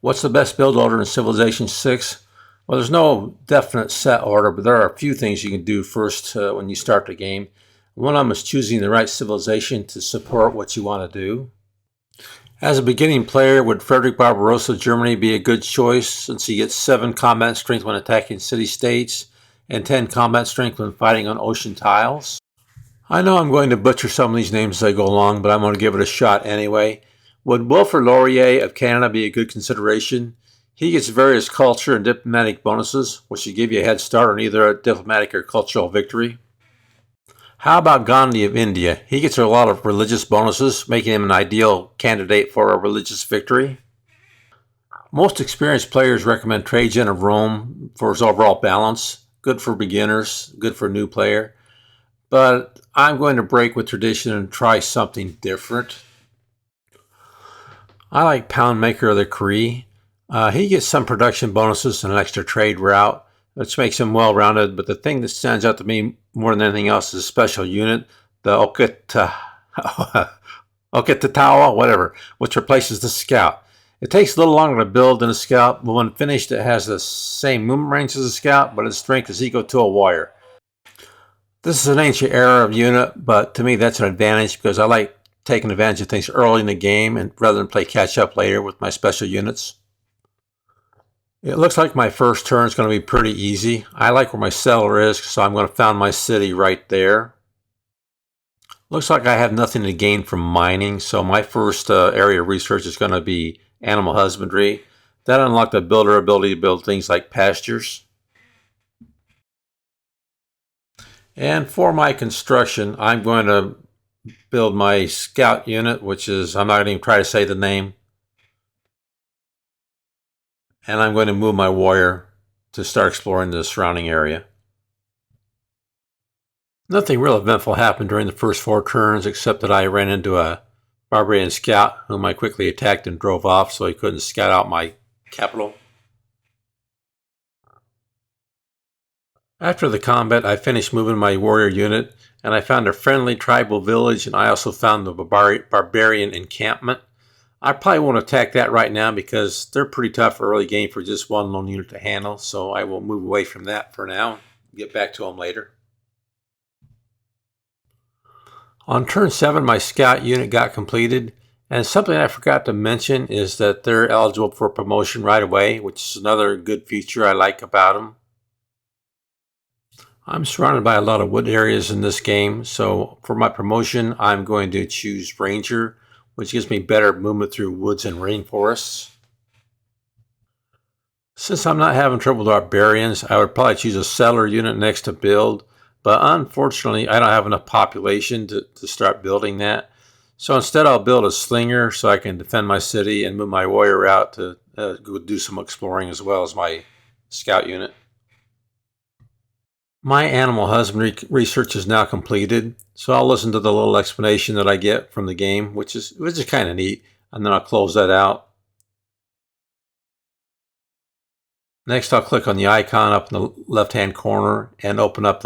What's the best build order in Civilization 6? Well, there's no definite set order, but there are a few things you can do first when you start the game. One of them is choosing the right civilization to support what you want to do. As a beginning player, would Frederick Barbarossa, Germany be a good choice since he gets 7 combat strength when attacking city-states and 10 combat strength when fighting on ocean tiles? I know I'm going to butcher some of these names as I go along, but I'm going to give it a shot anyway. Would Wilfrid Laurier of Canada be a good consideration? He gets various culture and diplomatic bonuses, which should give you a head start on either a diplomatic or cultural victory. How about Gandhi of India? He gets a lot of religious bonuses, making him an ideal candidate for a religious victory. Most experienced players recommend Trajan of Rome for his overall balance. Good for beginners, good for a new player. But I'm going to break with tradition and try something different. I like Poundmaker of the Cree. He gets some production bonuses and an extra trade route, which makes him well-rounded, but the thing that stands out to me more than anything else is a special unit, the Okitatawa, whatever, which replaces the Scout. It takes a little longer to build than a Scout, but when finished it has the same movement range as a Scout, but its strength is equal to a Warrior. This is an ancient era of unit, but to me that's an advantage because I like taking advantage of things early in the game and rather than play catch-up later with my special units. It looks like my first turn is going to be pretty easy. I like where my settler is, so I'm going to found my city right there. Looks like I have nothing to gain from mining, so my first area of research is going to be animal husbandry. That unlocked the builder ability to build things like pastures. And for my construction, I'm going to build my scout unit, which is, I'm not going to even try to say the name. And I'm going to move my warrior to start exploring the surrounding area. Nothing real eventful happened during the first 4 turns except that I ran into a barbarian scout whom I quickly attacked and drove off so he couldn't scout out my capital. After the combat, I finished moving my warrior unit and I found a friendly tribal village and I also found the barbarian encampment. I probably won't attack that right now because they're pretty tough early game for just one lone unit to handle, so I will move away from that for now. Get back to them later. On turn 7, my scout unit got completed, and something I forgot to mention is that they're eligible for promotion right away, which is another good feature I like about them. I'm surrounded by a lot of wood areas in this game, so for my promotion, I'm going to choose Ranger, which gives me better movement through woods and rainforests. Since I'm not having trouble with barbarians, I would probably choose a settler unit next to build, but unfortunately, I don't have enough population to start building that. So instead, I'll build a slinger so I can defend my city and move my warrior out to go do some exploring as well as my scout unit. My animal husbandry research is now completed, so I'll listen to the little explanation that I get from the game, which is kind of neat, and then I'll close that out. Next, I'll click on the icon up in the left-hand corner and open up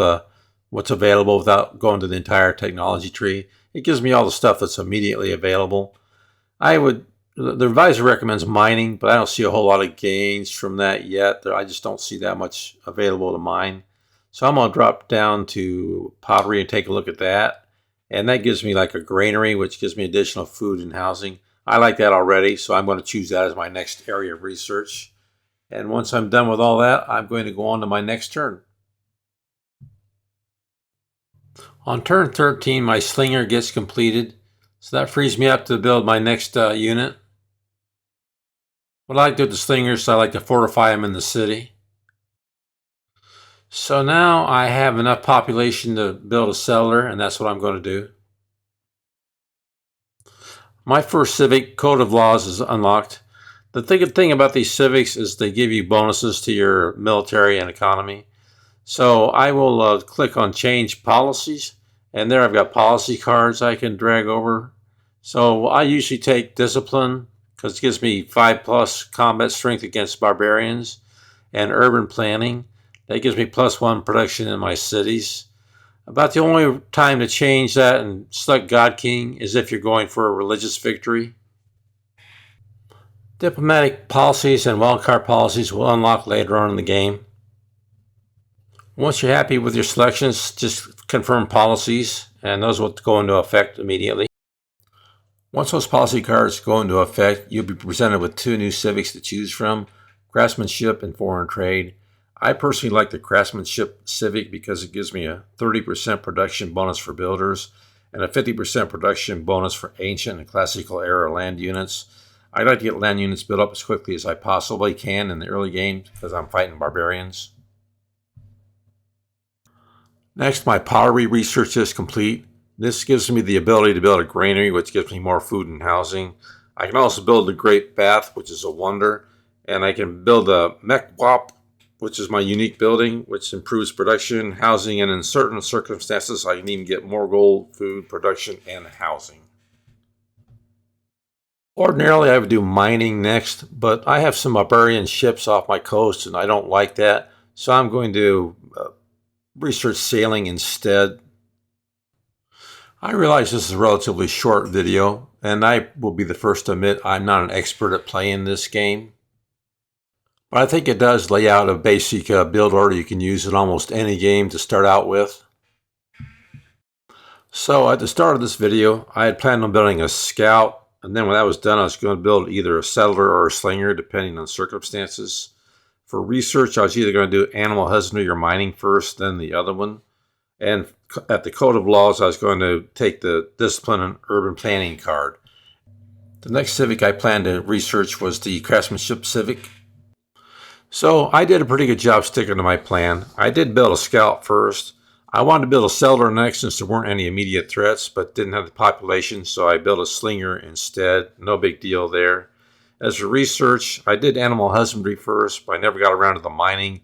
what's available without going to the entire technology tree. It gives me all the stuff that's immediately available. The advisor recommends mining, but I don't see a whole lot of gains from that yet. I just don't see that much available to mine. So I'm going to drop down to pottery and take a look at that. And that gives me like a granary, which gives me additional food and housing. I like that already, so I'm going to choose that as my next area of research. And once I'm done with all that, I'm going to go on to my next turn. On turn 13, my slinger gets completed, so that frees me up to build my next unit. What I like to do with the slingers is I like to fortify them in the city. So now I have enough population to build a settler, and that's what I'm going to do. My first civic, Code of Laws, is unlocked. The good thing about these civics is they give you bonuses to your military and economy. So I will click on Change Policies, and there I've got policy cards I can drag over. So I usually take Discipline, because it gives me 5+ combat strength against barbarians, and Urban Planning. That gives me +1 production in my cities. About the only time to change that and select God King is if you're going for a religious victory. Diplomatic policies and wildcard policies will unlock later on in the game. Once you're happy with your selections, just confirm policies, and those will go into effect immediately. Once those policy cards go into effect, you'll be presented with 2 new civics to choose from, craftsmanship and foreign trade. I personally like the craftsmanship civic because it gives me a 30% production bonus for builders and a 50% production bonus for ancient and classical era land units. I like to get land units built up as quickly as I possibly can in the early game because I'm fighting barbarians. Next, my pottery research is complete. This gives me the ability to build a granary, which gives me more food and housing. I can also build a great bath, which is a wonder. And I can build a mechwap, which is my unique building, which improves production, housing, and in certain circumstances, I can even get more gold, food, production, and housing. Ordinarily, I would do mining next, but I have some barbarian ships off my coast, and I don't like that. So I'm going to research sailing instead. I realize this is a relatively short video, and I will be the first to admit I'm not an expert at playing this game. But I think it does lay out a basic build order you can use in almost any game to start out with. So at the start of this video, I had planned on building a scout, and then when that was done, I was going to build either a settler or a slinger, depending on circumstances. For research, I was either going to do animal husbandry or mining first, then the other one. And at the Code of Laws, I was going to take the Discipline and Urban Planning card. The next civic I planned to research was the Craftsmanship civic. So I did a pretty good job sticking to my plan. I did build a scout first. I wanted to build a settler next since there weren't any immediate threats, but didn't have the population, so I built a slinger instead. No big deal there. As for research, I did animal husbandry first, but I never got around to the mining.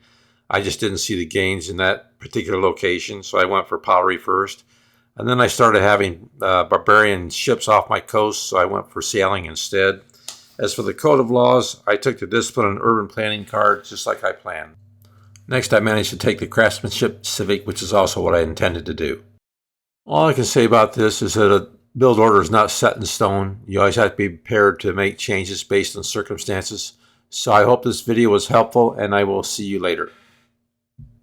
I just didn't see the gains in that particular location, so I went for pottery first. And then I started having barbarian ships off my coast, so I went for sailing instead. As for the Code of Laws, I took the Discipline and Urban Planning card just like I planned. Next, I managed to take the Craftsmanship civic, which is also what I intended to do. All I can say about this is that a build order is not set in stone. You always have to be prepared to make changes based on circumstances. So I hope this video was helpful, and I will see you later.